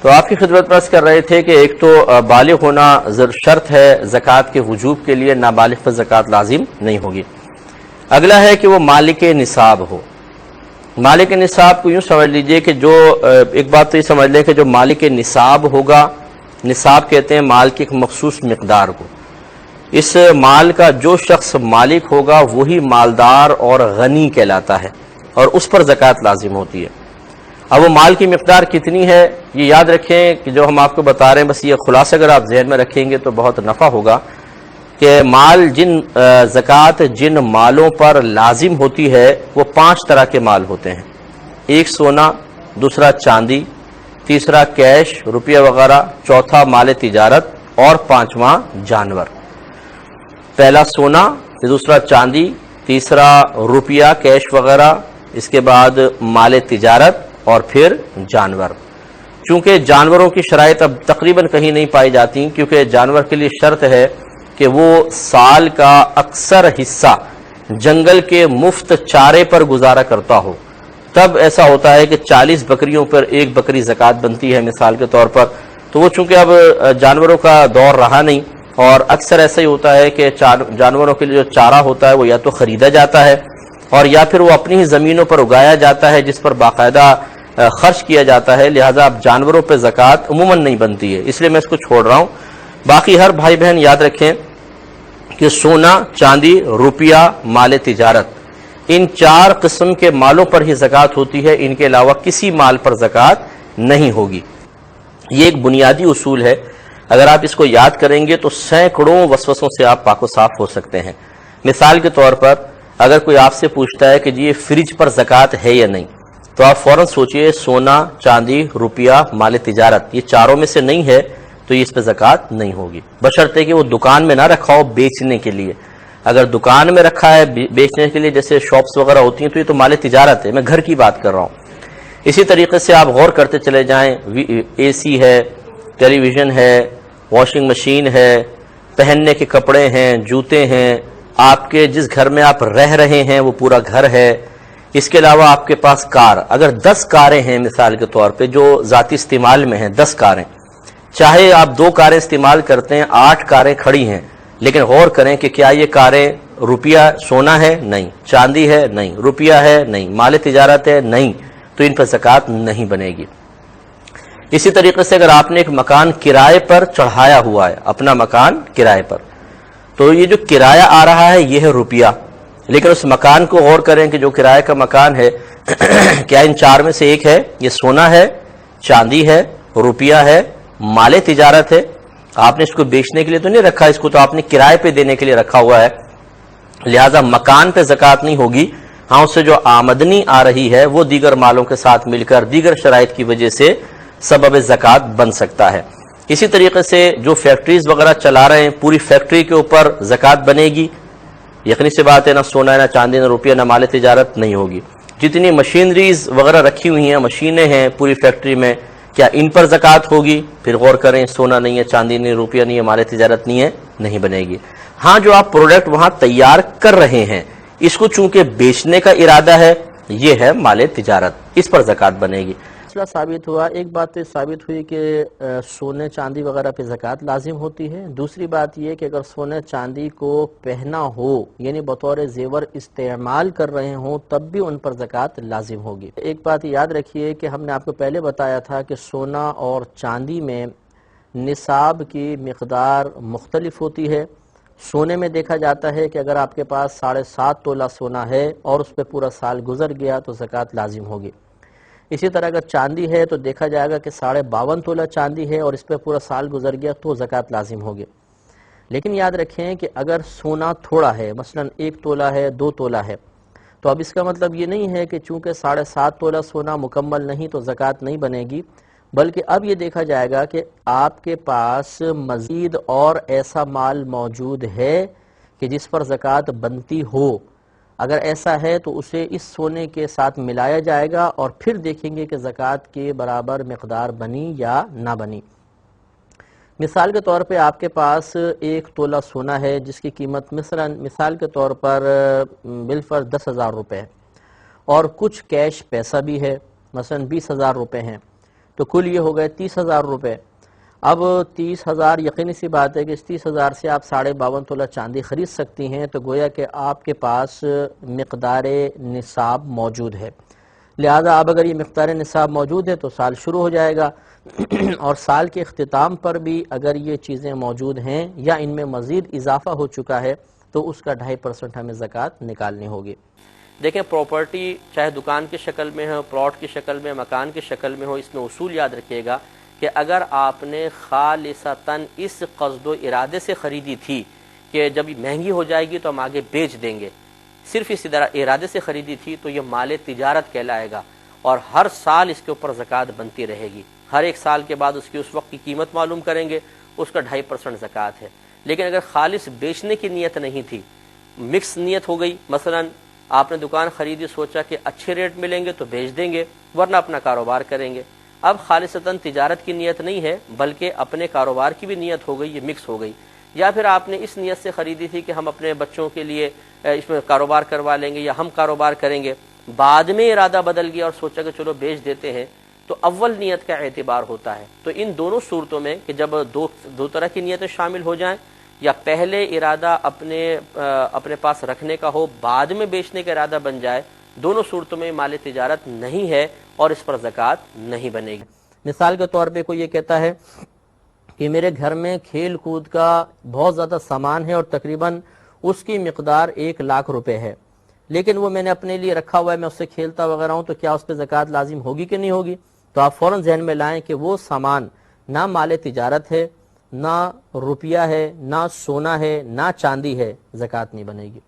تو آپ کی خدمت میں عرض کر رہے تھے کہ ایک تو بالغ ہونا شرط ہے زکوٰۃ کے وجوب کے لیے، نابالغ پر زکوٰۃ لازم نہیں ہوگی۔ اگلا ہے کہ وہ مالک نصاب ہو۔ مالک نصاب کو یوں سمجھ لیجئے کہ جو ایک بات تو یہ سمجھ لیں کہ جو مالک نصاب ہوگا، نصاب کہتے ہیں مال کی ایک مخصوص مقدار کو، اس مال کا جو شخص مالک ہوگا وہی مالدار اور غنی کہلاتا ہے اور اس پر زکوٰۃ لازم ہوتی ہے۔ اب وہ مال کی مقدار کتنی ہے یہ یاد رکھیں کہ جو ہم آپ کو بتا رہے ہیں، بس یہ خلاصہ اگر آپ ذہن میں رکھیں گے تو بہت نفع ہوگا کہ مال زکوٰۃ جن مالوں پر لازم ہوتی ہے وہ 5 طرح کے مال ہوتے ہیں۔ ایک سونا، دوسرا چاندی، تیسرا کیش روپیہ وغیرہ، چوتھا مال تجارت اور 5واں جانور۔ پہلا سونا، دوسرا چاندی، تیسرا روپیہ کیش وغیرہ، اس کے بعد مال تجارت اور پھر جانور۔ چونکہ جانوروں کی شرائط اب تقریباً کہیں نہیں پائی جاتی، کیونکہ جانور کے لیے شرط ہے کہ وہ سال کا اکثر حصہ جنگل کے مفت چارے پر گزارا کرتا ہو، تب ایسا ہوتا ہے کہ 40 بکریوں پر ایک بکری زکوٰۃ بنتی ہے مثال کے طور پر۔ تو وہ چونکہ اب جانوروں کا دور رہا نہیں، اور اکثر ایسا ہی ہوتا ہے کہ جانوروں کے لیے جو چارہ ہوتا ہے وہ یا تو خریدا جاتا ہے اور یا پھر وہ اپنی ہی زمینوں پر اگایا جاتا ہے جس پر باقاعدہ خرچ کیا جاتا ہے، لہٰذا اب جانوروں پہ زکوٰۃ عموماً نہیں بنتی ہے، اس لیے میں اس کو چھوڑ رہا ہوں۔ باقی ہر بھائی بہن یاد رکھیں کہ سونا، چاندی، روپیہ، مال تجارت، ان 4 قسم کے مالوں پر ہی زکوٰۃ ہوتی ہے، ان کے علاوہ کسی مال پر زکوٰۃ نہیں ہوگی۔ یہ ایک بنیادی اصول ہے، اگر آپ اس کو یاد کریں گے تو سینکڑوں وسوسوں سے آپ پاک و صاف ہو سکتے ہیں۔ مثال کے طور پر اگر کوئی آپ سے پوچھتا ہے کہ جی یہ فریج پر زکوٰۃ ہے یا نہیں، تو آپ فوراً سوچئے سونا، چاندی، روپیہ، مال تجارت، یہ 4 میں سے نہیں ہے تو یہ اس پہ زکوٰۃ نہیں ہوگی، بشرطے کہ وہ دکان میں نہ رکھا ہو بیچنے کے لیے۔ اگر دکان میں رکھا ہے بیچنے کے لیے، جیسے شاپس وغیرہ ہوتی ہیں، تو یہ تو مال تجارت ہے، میں گھر کی بات کر رہا ہوں۔ اسی طریقے سے آپ غور کرتے چلے جائیں، اے سی ہے، ٹیلی ویژن ہے، واشنگ مشین ہے، پہننے کے کپڑے ہیں، جوتے ہیں، آپ کے جس گھر میں آپ رہ رہے ہیں وہ پورا گھر ہے، اس کے علاوہ آپ کے پاس کار، اگر 10 کاریں ہیں مثال کے طور پہ جو ذاتی استعمال میں ہیں، 10 کاریں، چاہے آپ 2 کاریں استعمال کرتے ہیں، 8 کاریں کھڑی ہیں، لیکن غور کریں کہ کیا یہ کاریں روپیہ سونا ہے؟ نہیں۔ چاندی ہے؟ نہیں۔ روپیہ ہے؟ نہیں۔ مال تجارت ہے؟ نہیں، تو ان پر زکوٰۃ نہیں بنے گی۔ اسی طریقے سے اگر آپ نے ایک مکان کرائے پر چڑھایا ہوا ہے، اپنا مکان کرائے پر، تو یہ جو کرایہ آ رہا ہے یہ ہے روپیہ، لیکن اس مکان کو غور کریں کہ جو کرائے کا مکان ہے کیا ان 4 میں سے ایک ہے؟ یہ سونا ہے، چاندی ہے، روپیہ ہے، مال تجارت ہے۔ آپ نے اس کو بیچنے کے لیے تو نہیں رکھا، اس کو تو آپ نے کرائے پہ دینے کے لیے رکھا ہوا ہے، لہٰذا مکان پہ زکوٰۃ نہیں ہوگی۔ ہاں، اس سے جو آمدنی آ رہی ہے وہ دیگر مالوں کے ساتھ مل کر دیگر شرائط کی وجہ سے سبب زکوٰۃ بن سکتا ہے۔ اسی طریقے سے جو فیکٹریز وغیرہ چلا رہے ہیں، پوری فیکٹری کے اوپر زکوٰۃ بنے گی؟ یقینی سی بات ہے، نہ سونا ہے، نہ چاندی، نہ روپیہ، نہ مال تجارت نہیں ہوگی۔ جتنی مشینریز وغیرہ رکھی ہوئی ہیں، مشینیں ہیں پوری فیکٹری میں، کیا ان پر زکوٰۃ ہوگی؟ پھر غور کریں، سونا نہیں ہے، چاندی نہیں، روپیہ نہیں ہے، مال تجارت نہیں ہے، نہیں بنے گی۔ ہاں، جو آپ پروڈکٹ وہاں تیار کر رہے ہیں، اس کو چونکہ بیچنے کا ارادہ ہے، یہ ہے مال تجارت، اس پر زکوٰۃ بنے گی۔ مسئلہ ثابت ہوا، ایک بات تو ثابت ہوئی کہ سونے چاندی وغیرہ پہ زکوٰۃ لازم ہوتی ہے۔ دوسری بات یہ کہ اگر سونے چاندی کو پہنا ہو، یعنی بطور زیور استعمال کر رہے ہوں، تب بھی ان پر زکوٰۃ لازم ہوگی۔ ایک بات یاد رکھیے کہ ہم نے آپ کو پہلے بتایا تھا کہ سونا اور چاندی میں نصاب کی مقدار مختلف ہوتی ہے۔ سونے میں دیکھا جاتا ہے کہ اگر آپ کے پاس 7.5 تولہ سونا ہے اور اس پہ پورا سال گزر گیا تو زکوٰۃ لازم ہوگی۔ اسی طرح اگر چاندی ہے تو دیکھا جائے گا کہ 52.5 تولہ چاندی ہے اور اس پہ پورا سال گزر گیا تو زکوٰۃ لازم ہوگی۔ لیکن یاد رکھیں کہ اگر سونا تھوڑا ہے، مثلا 1 تولہ ہے، 2 تولہ ہے، تو اب اس کا مطلب یہ نہیں ہے کہ چونکہ 7.5 تولہ سونا مکمل نہیں تو زکوٰۃ نہیں بنے گی، بلکہ اب یہ دیکھا جائے گا کہ آپ کے پاس مزید اور ایسا مال موجود ہے کہ جس پر زکوٰۃ بنتی ہو۔ اگر ایسا ہے تو اسے اس سونے کے ساتھ ملایا جائے گا اور پھر دیکھیں گے کہ زکوٰۃ کے برابر مقدار بنی یا نہ بنی۔ مثال کے طور پہ آپ کے پاس 1 تولہ سونا ہے جس کی قیمت مثال کے طور پر بالفرض 10,000 روپے ہے، اور کچھ کیش پیسہ بھی ہے، مثلا 20,000 روپے ہیں، تو کل یہ ہو گئے 30,000 روپے۔ اب 30,000 یقینی سی بات ہے کہ اس 30,000 سے آپ 52.5 تولہ چاندی خرید سکتی ہیں، تو گویا کہ آپ کے پاس مقدار نصاب موجود ہے۔ لہذا اب اگر یہ مقدار نصاب موجود ہے تو سال شروع ہو جائے گا اور سال کے اختتام پر بھی اگر یہ چیزیں موجود ہیں یا ان میں مزید اضافہ ہو چکا ہے تو اس کا 2.5% ہمیں زکوٰۃ نکالنی ہوگی۔ دیکھیں پراپرٹی چاہے دکان کی شکل میں ہو، پلاٹ کی شکل میں، مکان کی شکل میں ہو، اس میں اصول یاد رکھیے گا کہ اگر آپ نے خالصتاً اس قصد و ارادے سے خریدی تھی کہ جب یہ مہنگی ہو جائے گی تو ہم آگے بیچ دیں گے، صرف اس ارادے سے خریدی تھی تو یہ مال تجارت کہلائے گا اور ہر سال اس کے اوپر زکوٰۃ بنتی رہے گی۔ ہر ایک سال کے بعد اس کی اس وقت کی قیمت معلوم کریں گے، اس کا 2.5% زکوٰۃ ہے۔ لیکن اگر خالص بیچنے کی نیت نہیں تھی، مکس نیت ہو گئی، مثلا آپ نے دکان خریدی، سوچا کہ اچھے ریٹ ملیں گے تو بیچ دیں گے ورنہ اپنا کاروبار کریں گے، اب خالصتاً تجارت کی نیت نہیں ہے بلکہ اپنے کاروبار کی بھی نیت ہو گئی، یہ مکس ہو گئی۔ یا پھر آپ نے اس نیت سے خریدی تھی کہ ہم اپنے بچوں کے لیے اس میں کاروبار کروا لیں گے یا ہم کاروبار کریں گے، بعد میں ارادہ بدل گیا اور سوچا کہ چلو بیچ دیتے ہیں، تو اول نیت کا اعتبار ہوتا ہے۔ تو ان دونوں صورتوں میں کہ جب دو طرح کی نیتیں شامل ہو جائیں، یا پہلے ارادہ اپنے پاس رکھنے کا ہو، بعد میں بیچنے کا ارادہ بن جائے، دونوں صورتوں میں مال تجارت نہیں ہے اور اس پر زکوٰۃ نہیں بنے گی۔ مثال کے طور پہ کوئی یہ کہتا ہے کہ میرے گھر میں کھیل کود کا بہت زیادہ سامان ہے اور تقریباً اس کی مقدار 1,00,000 روپے ہے، لیکن وہ میں نے اپنے لیے رکھا ہوا ہے، میں اس سے کھیلتا وغیرہ ہوں، تو کیا اس پہ زکوٰۃ لازم ہوگی کہ نہیں ہوگی؟ تو آپ فوراً ذہن میں لائیں کہ وہ سامان نہ مال تجارت ہے، نہ روپیہ ہے، نہ سونا ہے، نہ چاندی ہے، زکوٰۃ نہیں بنے گی۔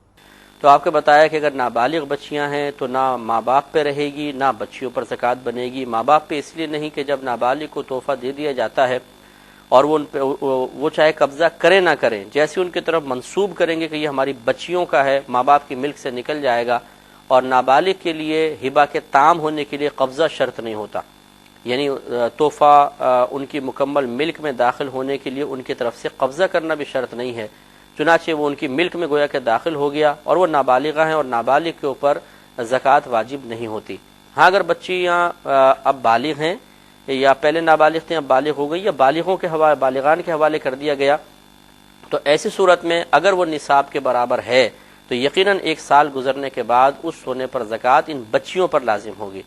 تو آپ کو بتایا کہ اگر نابالغ بچیاں ہیں تو نہ ماں باپ پہ رہے گی نہ بچیوں پر زکوٰۃ بنے گی۔ ماں باپ پہ اس لیے نہیں کہ جب نابالغ کو تحفہ دے دیا جاتا ہے اور وہ چاہے قبضہ کرے نہ کریں، جیسے ان کی طرف منسوب کریں گے کہ یہ ہماری بچیوں کا ہے، ماں باپ کی ملک سے نکل جائے گا، اور نابالغ کے لیے ہبہ کے تام ہونے کے لیے قبضہ شرط نہیں ہوتا، یعنی تحفہ ان کی مکمل ملک میں داخل ہونے کے لیے ان کی طرف سے قبضہ کرنا بھی شرط نہیں ہے، چنانچہ وہ ان کی ملک میں گویا کہ داخل ہو گیا اور وہ نابالغہ ہیں اور نابالغ کے اوپر زکوٰۃ واجب نہیں ہوتی۔ ہاں اگر بچیاں اب بالغ ہیں یا پہلے نابالغ تھے اب بالغ ہو گئی یا بالغان کے حوالے کر دیا گیا، تو ایسی صورت میں اگر وہ نصاب کے برابر ہے تو یقیناً 1 سال گزرنے کے بعد اس سونے پر زکوٰۃ ان بچیوں پر لازم ہوگی۔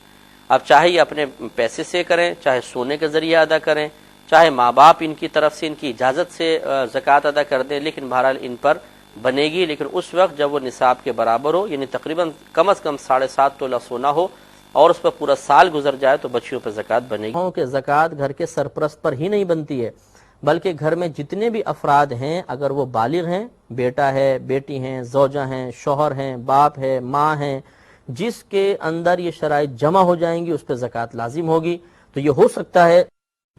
اب چاہے یہ اپنے پیسے سے کریں، چاہے سونے کے ذریعے ادا کریں، چاہے ماں باپ ان کی طرف سے ان کی اجازت سے زکوٰۃ ادا کر دیں، لیکن بہرحال ان پر بنے گی، لیکن اس وقت جب وہ نصاب کے برابر ہو، یعنی تقریباً کم از کم 7.5 تولہ سونا ہو اور اس پر پورا سال گزر جائے تو بچیوں پر زکوٰۃ بنے گی۔ کہ زکوٰۃ گھر کے سرپرست پر ہی نہیں بنتی ہے بلکہ گھر میں جتنے بھی افراد ہیں اگر وہ بالغ ہیں، بیٹا ہے، بیٹی ہیں، زوجہ ہیں، شوہر ہیں، باپ ہے، ماں ہیں، جس کے اندر یہ شرائط جمع ہو جائیں گی اس پہ زکوٰۃ لازم ہوگی۔ تو یہ ہو سکتا ہے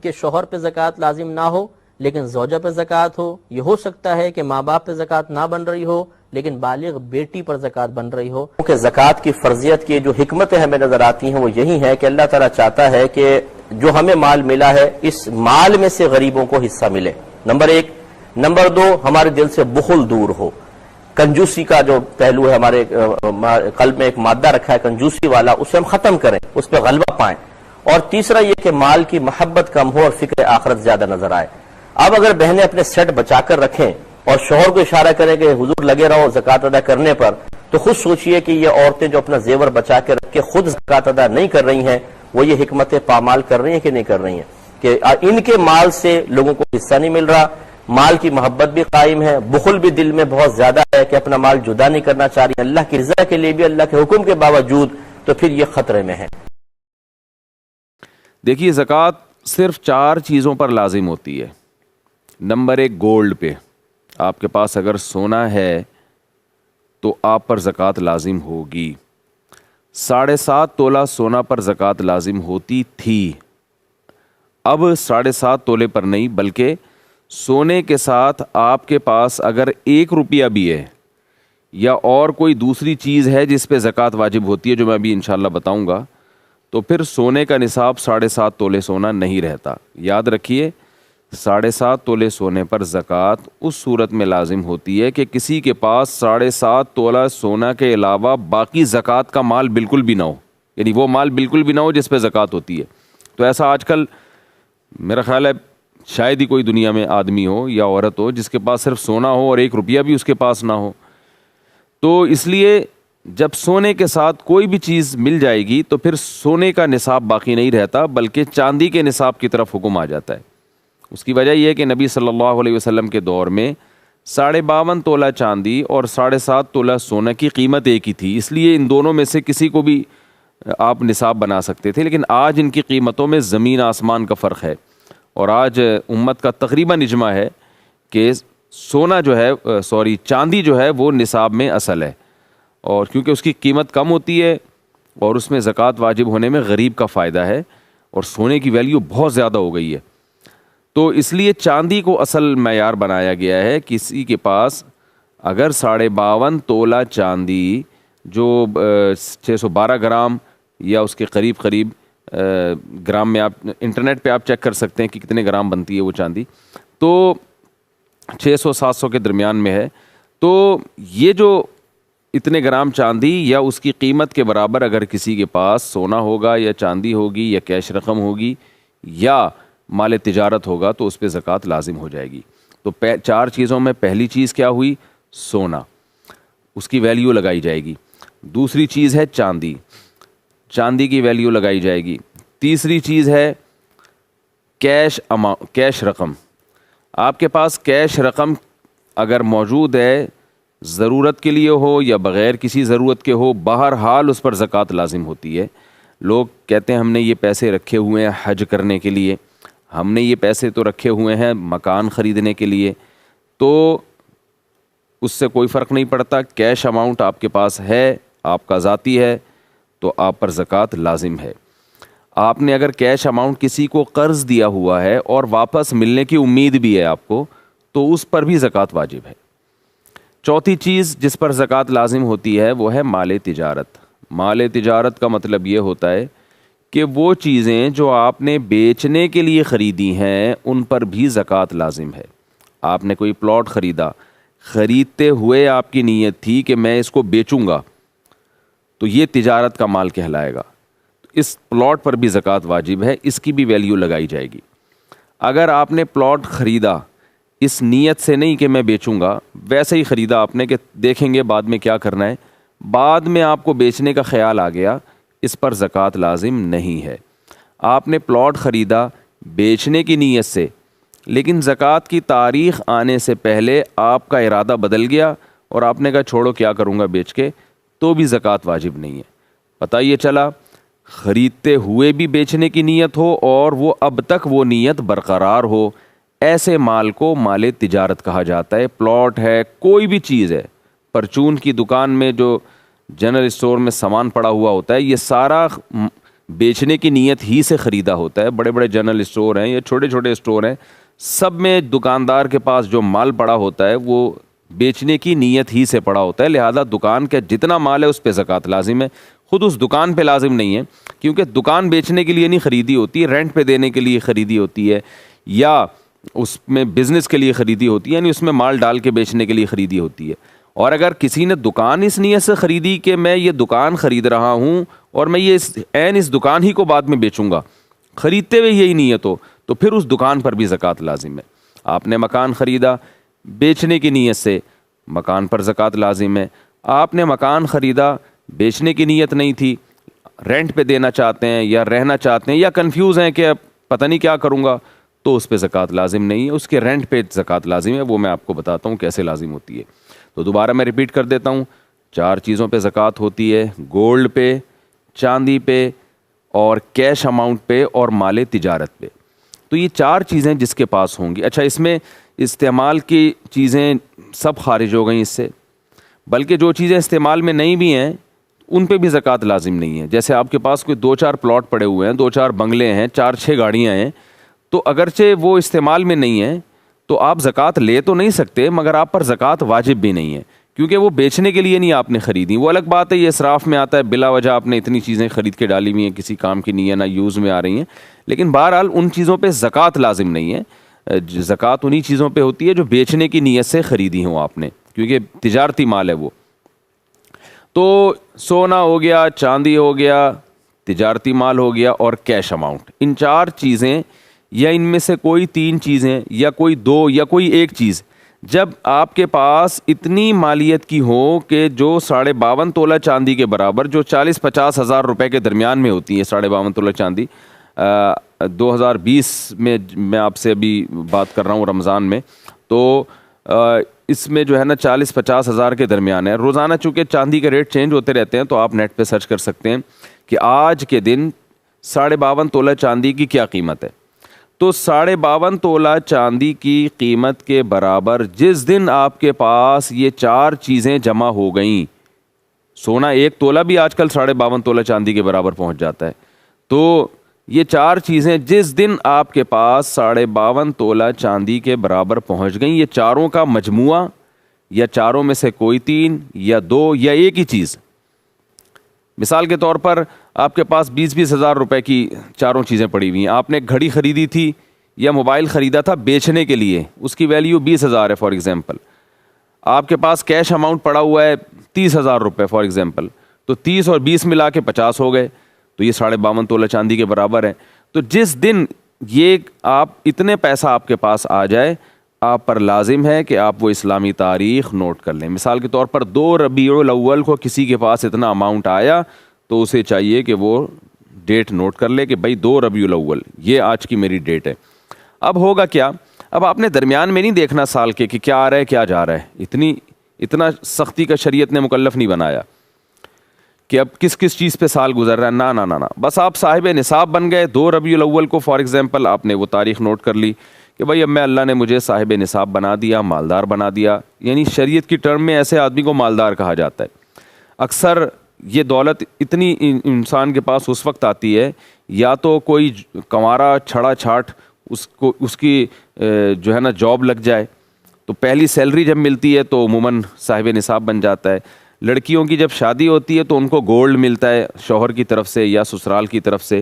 کہ شوہر پہ زکوٰۃ لازم نہ ہو لیکن زوجہ پہ زکوٰۃ ہو، یہ ہو سکتا ہے کہ ماں باپ پہ زکوٰۃ نہ بن رہی ہو لیکن بالغ بیٹی پر زکوٰۃ بن رہی ہو۔ کہ زکوٰۃ کی فرضیت کی جو حکمتیں ہمیں نظر آتی ہیں وہ یہی ہے کہ اللہ تعالیٰ چاہتا ہے کہ جو ہمیں مال ملا ہے اس مال میں سے غریبوں کو حصہ ملے، نمبر 1۔ نمبر 2، ہمارے دل سے بخل دور ہو، کنجوسی کا جو پہلو ہے ہمارے قلب میں ایک مادہ رکھا ہے کنجوسی والا، اسے ہم ختم کریں، اس پہ غلبہ پائیں۔ اور تیسرا یہ کہ مال کی محبت کم ہو اور فکر آخرت زیادہ نظر آئے۔ اب اگر بہنیں اپنے سیٹ بچا کر رکھیں اور شوہر کو اشارہ کریں کہ حضور لگے رہو زکوٰۃ ادا کرنے پر، تو خود سوچئے کہ یہ عورتیں جو اپنا زیور بچا کے رکھ کے خود زکوٰۃ ادا نہیں کر رہی ہیں وہ یہ حکمتیں پامال کر رہی ہیں کہ نہیں کر رہی ہیں، کہ ان کے مال سے لوگوں کو حصہ نہیں مل رہا، مال کی محبت بھی قائم ہے، بخل بھی دل میں بہت زیادہ ہے کہ اپنا مال جدا نہیں کرنا چاہ رہی، اللہ کی رضا کے لیے بھی اللہ کے حکم کے باوجود، تو پھر یہ خطرے میں ہے۔ دیکھیے زکوٰۃ صرف 4 چیزوں پر لازم ہوتی ہے۔ نمبر 1، گولڈ پہ، آپ کے پاس اگر سونا ہے تو آپ پر زکوٰۃ لازم ہوگی۔ 7.5 تولہ سونا پر زکوٰۃ لازم ہوتی تھی، اب 7.5 تولے پر نہیں، بلکہ سونے کے ساتھ آپ کے پاس اگر 1 روپیہ بھی ہے یا اور کوئی دوسری چیز ہے جس پہ زکوٰۃ واجب ہوتی ہے جو میں ابھی انشاءاللہ بتاؤں گا، تو پھر سونے کا نصاب 7.5 تولے سونا نہیں رہتا۔ یاد رکھیے 7.5 تولے سونے پر زکوٰۃ اس صورت میں لازم ہوتی ہے کہ کسی کے پاس 7.5 تولہ سونا کے علاوہ باقی زکوٰۃ کا مال بالکل بھی نہ ہو، یعنی وہ مال بالکل بھی نہ ہو جس پہ زکوٰۃ ہوتی ہے۔ تو ایسا آج کل میرا خیال ہے شاید ہی کوئی دنیا میں آدمی ہو یا عورت ہو جس کے پاس صرف سونا ہو اور 1 روپیہ بھی اس کے پاس نہ ہو. تو اس لیے جب سونے کے ساتھ کوئی بھی چیز مل جائے گی تو پھر سونے کا نصاب باقی نہیں رہتا بلکہ چاندی کے نصاب کی طرف حکم آ جاتا ہے. اس کی وجہ یہ ہے کہ نبی صلی اللہ علیہ وسلم کے دور میں 52.5 تولہ چاندی اور 7.5 تولہ سونا کی قیمت ایک ہی تھی. اس لیے ان دونوں میں سے کسی کو بھی آپ نصاب بنا سکتے تھے. لیکن آج ان کی قیمتوں میں زمین آسمان کا فرق ہے اور آج امت کا تقریباً اجماع ہے کہ سونا جو ہے چاندی جو ہے وہ نصاب میں اصل ہے. اور کیونکہ اس کی قیمت کم ہوتی ہے اور اس میں زکوٰۃ واجب ہونے میں غریب کا فائدہ ہے اور سونے کی ویلیو بہت زیادہ ہو گئی ہے. تو اس لیے چاندی کو اصل معیار بنایا گیا ہے. کسی کے پاس اگر 52.5 تولہ چاندی جو 612 گرام یا اس کے قریب گرام میں، آپ انٹرنیٹ پہ آپ چیک کر سکتے ہیں کہ کتنے گرام بنتی ہے وہ چاندی، تو 600-700 کے درمیان میں ہے. تو یہ جو اتنے گرام چاندی یا اس کی قیمت کے برابر اگر کسی کے پاس سونا ہوگا یا چاندی ہوگی یا کیش رقم ہوگی یا مال تجارت ہوگا تو اس پہ زکوٰۃ لازم ہو جائے گی. تو 4 چیزوں میں پہلی چیز کیا ہوئی؟ سونا، اس کی ویلیو لگائی جائے گی. دوسری چیز ہے چاندی، چاندی کی ویلیو لگائی جائے گی. تیسری چیز ہے کیش رقم. آپ کے پاس کیش رقم اگر موجود ہے، ضرورت کے لیے ہو یا بغیر کسی ضرورت کے ہو، بہرحال اس پر زکوٰۃ لازم ہوتی ہے. لوگ کہتے ہیں ہم نے یہ پیسے رکھے ہوئے ہیں حج کرنے کے لیے، ہم نے یہ پیسے تو رکھے ہوئے ہیں مکان خریدنے کے لیے، تو اس سے کوئی فرق نہیں پڑتا. کیش اماؤنٹ آپ کے پاس ہے، آپ کا ذاتی ہے، تو آپ پر زکوٰۃ لازم ہے. آپ نے اگر کیش اماؤنٹ کسی کو قرض دیا ہوا ہے اور واپس ملنے کی امید بھی ہے آپ کو، تو اس پر بھی زکوٰۃ واجب ہے. چوتھی چیز جس پر زکوٰۃ لازم ہوتی ہے وہ ہے مال تجارت. مال تجارت کا مطلب یہ ہوتا ہے کہ وہ چیزیں جو آپ نے بیچنے کے لیے خریدی ہیں ان پر بھی زکوٰۃ لازم ہے. آپ نے کوئی پلاٹ خریدا، خریدتے ہوئے آپ کی نیت تھی کہ میں اس کو بیچوں گا، تو یہ تجارت کا مال کہلائے گا. اس پلاٹ پر بھی زکوٰۃ واجب ہے، اس کی بھی ویلیو لگائی جائے گی. اگر آپ نے پلاٹ خریدا اس نیت سے نہیں کہ میں بیچوں گا، ویسے ہی خریدا آپ نے کہ دیکھیں گے بعد میں کیا کرنا ہے، بعد میں آپ کو بیچنے کا خیال آ گیا، اس پر زکوٰۃ لازم نہیں ہے. آپ نے پلاٹ خریدا بیچنے کی نیت سے، لیکن زکوٰۃ کی تاریخ آنے سے پہلے آپ کا ارادہ بدل گیا اور آپ نے کہا چھوڑو کیا کروں گا بیچ کے، تو بھی زکوٰۃ واجب نہیں ہے. پتہ یہ چلا خریدتے ہوئے بھی بیچنے کی نیت ہو اور وہ اب تک وہ نیت برقرار ہو، ایسے مال کو مال تجارت کہا جاتا ہے. پلاٹ ہے، کوئی بھی چیز ہے، پرچون کی دکان میں جو جنرل اسٹور میں سامان پڑا ہوا ہوتا ہے، یہ سارا بیچنے کی نیت ہی سے خریدا ہوتا ہے. بڑے بڑے جنرل اسٹور ہیں یا چھوٹے چھوٹے اسٹور ہیں، سب میں دکاندار کے پاس جو مال پڑا ہوتا ہے وہ بیچنے کی نیت ہی سے پڑا ہوتا ہے. لہذا دکان کا جتنا مال ہے اس پہ زکوٰۃ لازم ہے. خود اس دکان پہ لازم نہیں ہے، کیونکہ دکان بیچنے کے لیے نہیں خریدی ہوتی، رینٹ پہ دینے کے لیے خریدی ہوتی ہے یا اس میں بزنس کے لیے خریدی ہوتی ہے، یعنی اس میں مال ڈال کے بیچنے کے لیے خریدی ہوتی ہے. اور اگر کسی نے دکان اس نیت سے خریدی کہ میں یہ دکان خرید رہا ہوں اور میں یہ اس دکان ہی کو بعد میں بیچوں گا، خریدتے ہوئے یہی نیت ہو، تو پھر اس دکان پر بھی زکوٰۃ لازم ہے. آپ نے مکان خریدا بیچنے کی نیت سے، مکان پر زکوٰۃ لازم ہے. آپ نے مکان خریدا بیچنے کی نیت نہیں تھی، رینٹ پہ دینا چاہتے ہیں یا رہنا چاہتے ہیں یا کنفیوز ہیں کہ پتہ نہیں کیا کروں گا، تو اس پہ زکوٰۃ لازم نہیں ہے. اس کے رینٹ پہ زکوٰۃ لازم ہے، وہ میں آپ کو بتاتا ہوں کیسے لازم ہوتی ہے. تو دوبارہ میں ریپیٹ کر دیتا ہوں، 4 چیزوں پہ زکوٰۃ ہوتی ہے: گولڈ پہ، چاندی پہ، اور کیش اماؤنٹ پہ، اور مال تجارت پہ. تو یہ 4 چیزیں جس کے پاس ہوں گی. اچھا، اس میں استعمال کی چیزیں سب خارج ہو گئیں اس سے، بلکہ جو چیزیں استعمال میں نہیں بھی ہیں ان پہ بھی زکوٰۃ لازم نہیں ہے. جیسے آپ کے پاس کوئی 2-4 پلاٹ پڑے ہوئے ہیں، 2-4 بنگلے ہیں، 4-6 گاڑیاں ہیں، تو اگرچہ وہ استعمال میں نہیں ہیں تو آپ زکوٰۃ لے تو نہیں سکتے، مگر آپ پر زکوٰۃ واجب بھی نہیں ہے، کیونکہ وہ بیچنے کے لیے نہیں آپ نے خریدی. وہ الگ بات ہے، یہ اسراف میں آتا ہے، بلا وجہ آپ نے اتنی چیزیں خرید کے ڈالی ہوئی ہیں، کسی کام کی نہیں ہے، نہ یوز میں آ رہی ہیں. لیکن بہرحال ان چیزوں پہ زکوٰۃ لازم نہیں ہے. زکوٰۃ انہی چیزوں پہ ہوتی ہے جو بیچنے کی نیت سے خریدی ہوں آپ نے، کیونکہ تجارتی مال ہے وہ. تو سونا ہو گیا، چاندی ہو گیا، تجارتی مال ہو گیا اور کیش اماؤنٹ. ان 4 چیزیں یا ان میں سے کوئی 3 چیزیں یا کوئی 2 یا کوئی ایک چیز جب آپ کے پاس اتنی مالیت کی ہو کہ جو 52.5 تولہ چاندی کے برابر، جو 40-50 ہزار روپے کے درمیان میں ہوتی ہے 52.5 تولہ چاندی. 2020 میں آپ سے ابھی بات کر رہا ہوں رمضان میں، تو اس میں جو ہے نا 40-50 ہزار کے درمیان ہے. روزانہ چونکہ چاندی کے ریٹ چینج ہوتے رہتے ہیں تو آپ نیٹ پہ سرچ کر سکتے ہیں کہ آج کے دن 52.5 تولہ چاندی کی کیا قیمت ہے. تو 52.5 تولہ چاندی کی قیمت کے برابر جس دن آپ کے پاس یہ 4 چیزیں جمع ہو گئیں، سونا 1 تولہ بھی آج کل 52.5 تولہ چاندی کے برابر پہنچ جاتا ہے، تو یہ 4 چیزیں جس دن آپ کے پاس 52.5 تولہ چاندی کے برابر پہنچ گئیں، یہ چاروں کا مجموعہ یا چاروں میں سے کوئی 3 یا 2 یا ایک ہی چیز. مثال کے طور پر آپ کے پاس 20-20 ہزار روپے کی چاروں چیزیں پڑی ہوئی ہیں. آپ نے گھڑی خریدی تھی یا موبائل خریدا تھا بیچنے کے لیے، اس کی ویلیو 20,000 ہے فار ایگزامپل. آپ کے پاس کیش اماؤنٹ پڑا ہوا ہے 30,000 روپے فار ایگزامپل، تو 30 اور 20 ملا کے 50 ہو گئے، تو یہ 52.5 تولہ چاندی کے برابر ہے. تو جس دن یہ آپ اتنے پیسہ آپ کے پاس آ جائے، آپ پر لازم ہے کہ آپ وہ اسلامی تاریخ نوٹ کر لیں. مثال کے طور پر 2 ربیع الاول کو کسی کے پاس اتنا اماؤنٹ آیا تو اسے چاہیے کہ وہ ڈیٹ نوٹ کر لے کہ بھائی 2 ربیع الاول یہ آج کی میری ڈیٹ ہے. اب ہوگا کیا، اب آپ نے درمیان میں نہیں دیکھنا سال کے کہ کیا آ رہا ہے کیا جا رہا ہے. اتنا سختی کا شریعت نے مکلف نہیں بنایا کہ اب کس چیز پہ سال گزر رہا ہے. نہ بس آپ صاحب نصاب بن گئے. 2 ربیع الاول کو فار ایگزامپل آپ نے وہ تاریخ نوٹ کر لی کہ بھائی اب میں اللہ نے مجھے صاحب نصاب بنا دیا، مالدار بنا دیا. یعنی شریعت کی ٹرم میں ایسے آدمی کو مالدار کہا جاتا ہے. اکثر یہ دولت اتنی انسان کے پاس اس وقت آتی ہے یا تو کوئی کنوارا چھڑا چھاٹ اس کی جو ہے نا جاب لگ جائے، تو پہلی سیلری جب ملتی ہے تو عموماً صاحب نصاب بن جاتا ہے. لڑکیوں کی جب شادی ہوتی ہے تو ان کو گولڈ ملتا ہے شوہر کی طرف سے یا سسرال کی طرف سے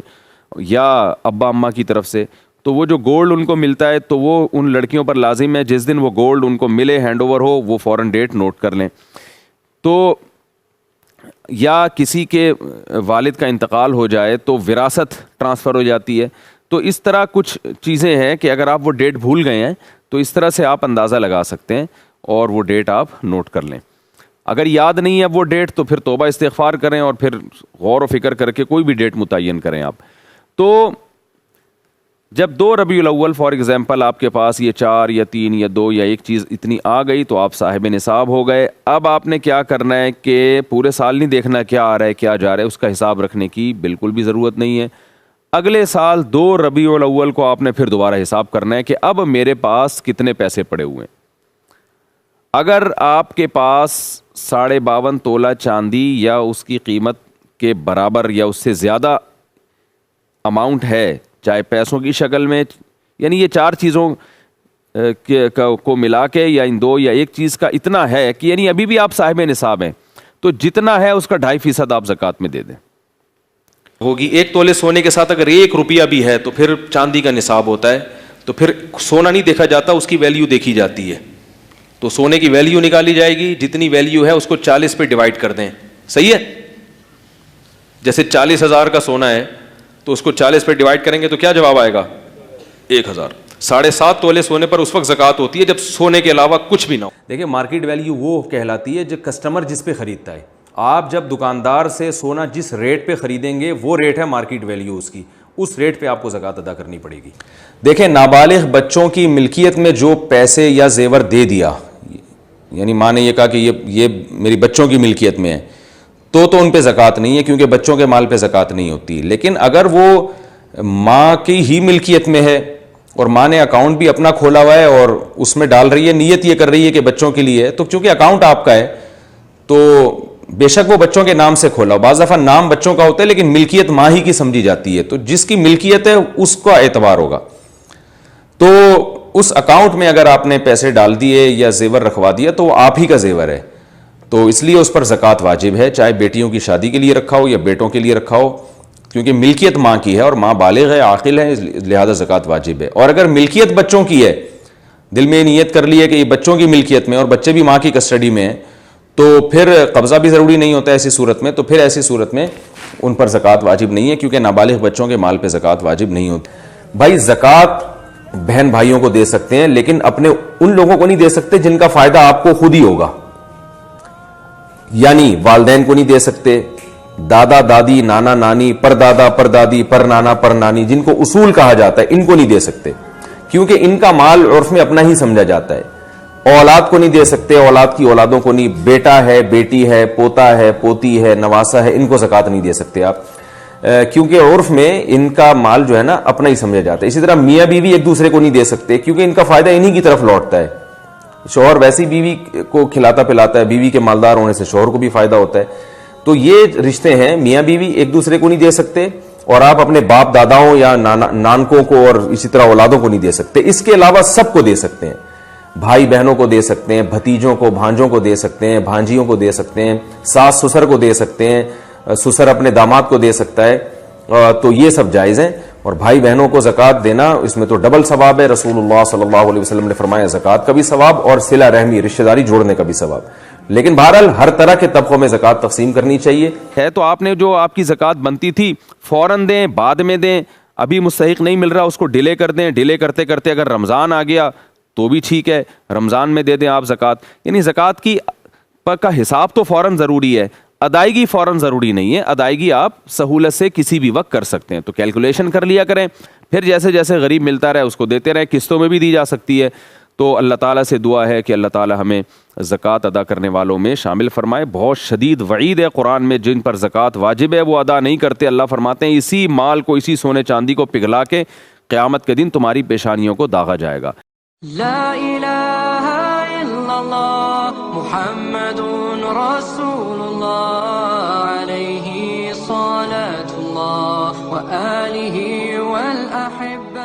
یا ابا اماں کی طرف سے، تو وہ جو گولڈ ان کو ملتا ہے تو وہ ان لڑکیوں پر لازم ہے جس دن وہ گولڈ ان کو ملے، ہینڈ اوور ہو، وہ فوراً ڈیٹ نوٹ کر لیں. تو یا کسی کے والد کا انتقال ہو جائے تو وراثت ٹرانسفر ہو جاتی ہے. تو اس طرح کچھ چیزیں ہیں کہ اگر آپ وہ ڈیٹ بھول گئے ہیں تو اس طرح سے آپ اندازہ لگا سکتے ہیں اور وہ ڈیٹ آپ نوٹ کر لیں. اگر یاد نہیں ہے وہ ڈیٹ تو پھر توبہ استغفار کریں اور پھر غور و فکر کر کے کوئی بھی ڈیٹ متعین کریں آپ. تو جب 2 ربیع الاول فار ایگزامپل آپ کے پاس یہ 4 یا 3 یا 2 یا ایک چیز اتنی آ گئی تو آپ صاحب نصاب ہو گئے. اب آپ نے کیا کرنا ہے کہ پورے سال نہیں دیکھنا کیا آ رہا ہے کیا جا رہا ہے، اس کا حساب رکھنے کی بالکل بھی ضرورت نہیں ہے. اگلے سال 2 ربیع الاول کو آپ نے پھر دوبارہ حساب کرنا ہے کہ اب میرے پاس کتنے پیسے پڑے ہوئے ہیں. اگر آپ کے پاس 52.5 تولہ چاندی یا اس کی قیمت کے برابر یا اس سے زیادہ اماؤنٹ ہے، چاہے پیسوں کی شکل میں، یعنی یہ 4 چیزوں کو ملا کے یا ان 2 یا ایک چیز کا اتنا ہے کہ یعنی ابھی بھی آپ صاحب نصاب ہیں، تو جتنا ہے اس کا 2.5% آپ زکوٰۃ میں دے دیں. ہوگی 1 تولے سونے کے ساتھ اگر 1 روپیہ بھی ہے تو پھر چاندی کا نصاب ہوتا ہے. تو پھر سونا نہیں دیکھا جاتا، اس کی ویلیو دیکھی جاتی ہے. تو سونے کی ویلیو نکالی جائے گی، جتنی ویلیو ہے اس کو 40 پہ ڈیوائڈ کر دیں. صحیح ہے؟ جیسے 40,000 کا سونا ہے تو اس کو 40 پہ ڈیوائڈ کریں گے تو کیا جواب آئے گا؟ 1,000. 7.5 تولے سونے پر اس وقت زکوٰۃ ہوتی ہے جب سونے کے علاوہ کچھ بھی نہ ہو. دیکھیں مارکیٹ ویلیو وہ کہلاتی ہے جو کسٹمر جس پہ خریدتا ہے. آپ جب دکاندار سے سونا جس ریٹ پہ خریدیں گے وہ ریٹ ہے مارکیٹ ویلیو اس کی، اس ریٹ پہ آپ کو زکوٰۃ ادا کرنی پڑے گی. دیکھیں نابالغ بچوں کی ملکیت میں جو پیسے یا زیور دے دیا، یعنی ماں نے یہ کہا کہ یہ میری بچوں کی ملکیت میں ہے، تو ان پہ زکوٰۃ نہیں ہے کیونکہ بچوں کے مال پہ زکوٰۃ نہیں ہوتی. لیکن اگر وہ ماں کی ہی ملکیت میں ہے اور ماں نے اکاؤنٹ بھی اپنا کھولا ہوا ہے اور اس میں ڈال رہی ہے، نیت یہ کر رہی ہے کہ بچوں کے لیے ہے، تو چونکہ اکاؤنٹ آپ کا ہے تو بے شک وہ بچوں کے نام سے کھولا. بعض دفعہ نام بچوں کا ہوتا ہے لیکن ملکیت ماں ہی کی سمجھی جاتی ہے، تو جس کی ملکیت ہے اس کا اعتبار ہوگا. تو اس اکاؤنٹ میں اگر آپ نے پیسے ڈال دیے یا زیور رکھوا دیا تو وہ آپ ہی کا زیور ہے، تو اس لیے اس پر زکوٰۃ واجب ہے، چاہے بیٹیوں کی شادی کے لیے رکھا ہو یا بیٹوں کے لیے رکھا ہو، کیونکہ ملکیت ماں کی ہے اور ماں بالغ ہے، عاقل ہے، لہذا زکوٰۃ واجب ہے. اور اگر ملکیت بچوں کی ہے، دل میں نیت کر لی ہے کہ یہ بچوں کی ملکیت میں اور بچے بھی ماں کی کسٹڈی میں ہیں، تو پھر قبضہ بھی ضروری نہیں ہوتا ایسی صورت میں. تو پھر ایسی صورت میں ان پر زکوٰۃ واجب نہیں ہے, کیونکہ نابالغ بچوں کے مال پہ زکوٰۃ واجب نہیں ہوتی. بھائی زکوٰۃ بہن بھائیوں کو دے سکتے ہیں, لیکن اپنے ان لوگوں کو نہیں دے سکتے جن کا فائدہ آپ کو خود ہی ہوگا. یعنی والدین کو نہیں دے سکتے, دادا دادی نانا نانی پر دادا پر دادی پر نانا پر نانی جن کو اصول کہا جاتا ہے, ان کو نہیں دے سکتے, کیونکہ ان کا مال عرف میں اپنا ہی سمجھا جاتا ہے. اولاد کو نہیں دے سکتے, اولاد کی اولادوں کو نہیں, بیٹا ہے بیٹی ہے پوتا ہے پوتی ہے نواسا ہے, ان کو زکوٰۃ نہیں دے سکتے آپ, کیونکہ عرف میں ان کا مال جو ہے نا اپنا ہی سمجھا جاتا ہے. اسی طرح میاں بیوی ایک دوسرے کو نہیں دے سکتے, کیونکہ ان کا فائدہ انہی کی طرف لوٹتا ہے. شوہر ویسی بیوی کو کھلاتا پلاتا ہے, بیوی کے مالدار ہونے سے شوہر کو بھی فائدہ ہوتا ہے. تو یہ رشتے ہیں, میاں بیوی ایک دوسرے کو نہیں دے سکتے, اور آپ اپنے باپ داداؤں یا نانکوں کو اور اسی طرح اولادوں کو نہیں دے سکتے. اس کے علاوہ سب کو دے سکتے ہیں, بھائی بہنوں کو دے سکتے ہیں, بھتیجوں کو بھانجوں کو دے سکتے ہیں, بھانجیوں کو دے سکتے ہیں, ساس سسر کو دے سکتے ہیں, سسر اپنے داماد کو دے سکتا ہے. تو یہ سب جائز ہیں. اور بھائی بہنوں کو زکوٰۃ دینا اس میں تو ڈبل ثواب ہے. رسول اللہ صلی اللہ علیہ وسلم نے فرمایا زکوٰۃ کا بھی ثواب اور صلہ رحمی رشتہ داری جوڑنے کا بھی ثواب. لیکن بہرحال ہر طرح کے طبقوں میں زکوٰۃ تقسیم کرنی چاہیے. ہے تو آپ نے جو آپ کی زکوٰۃ بنتی تھی فوراً دیں, بعد میں دیں, ابھی مستحق نہیں مل رہا اس کو ڈیلے کر دیں, ڈیلے کرتے کرتے اگر رمضان آ گیا تو بھی ٹھیک ہے, رمضان میں دے دیں آپ زکوٰۃ. یعنی زکوٰۃ کی کا حساب تو فوراً ضروری ہے, ادائیگی فوراً ضروری نہیں ہے. ادائیگی آپ سہولت سے کسی بھی وقت کر سکتے ہیں, تو کیلکولیشن کر لیا کریں, پھر جیسے جیسے غریب ملتا رہے اس کو دیتے رہیں. قسطوں میں بھی دی جا سکتی ہے. تو اللہ تعالیٰ سے دعا ہے کہ اللہ تعالیٰ ہمیں زکوٰۃ ادا کرنے والوں میں شامل فرمائے. بہت شدید وعید ہے قرآن میں, جن پر زکوٰۃ واجب ہے وہ ادا نہیں کرتے. اللہ فرماتے ہیں اسی مال کو, اسی سونے چاندی کو پگھلا کے قیامت کے دن تمہاری پیشانیوں کو داغا جائے گا. لا الہ الا اللہ محمد رسول اللہ علیہ صلاة اللہ وآلہ والأحبہ.